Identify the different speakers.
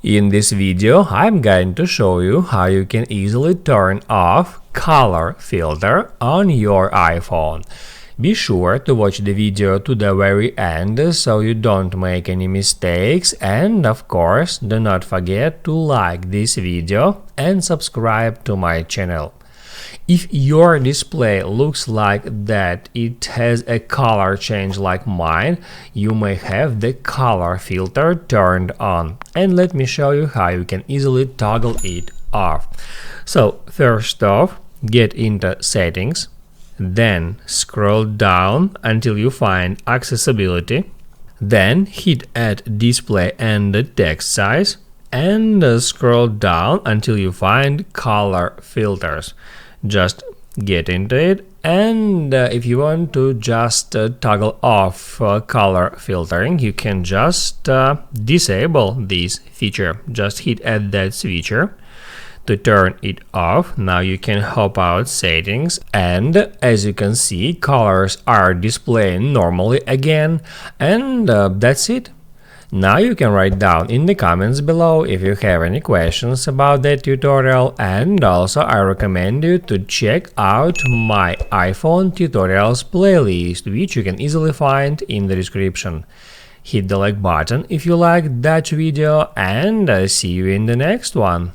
Speaker 1: In this video, I'm going to show you how you can easily turn off color filter on your iPhone. Be sure to watch the video to the very end so you don't make any mistakes, and of course do not forget to like this video and subscribe to my channel. If your display looks like that it has a color change like mine, you may have the color filter turned on. And let me show you how you can easily toggle it off. So first off, get into settings, then scroll down until you find accessibility, then hit add display and the text size, and scroll down until you find color filters. Just get into it, and if you want to just toggle off color filtering, you can just disable this feature. Just hit add that switcher to turn it off. Now you can hop out settings, and as you can see, colors are displaying normally again, and that's it. Now you can write down in the comments below if you have any questions about that tutorial, and also I recommend you to check out my iPhone tutorials playlist, which you can easily find in the description. Hit the like button if you liked that video, and see you in the next one.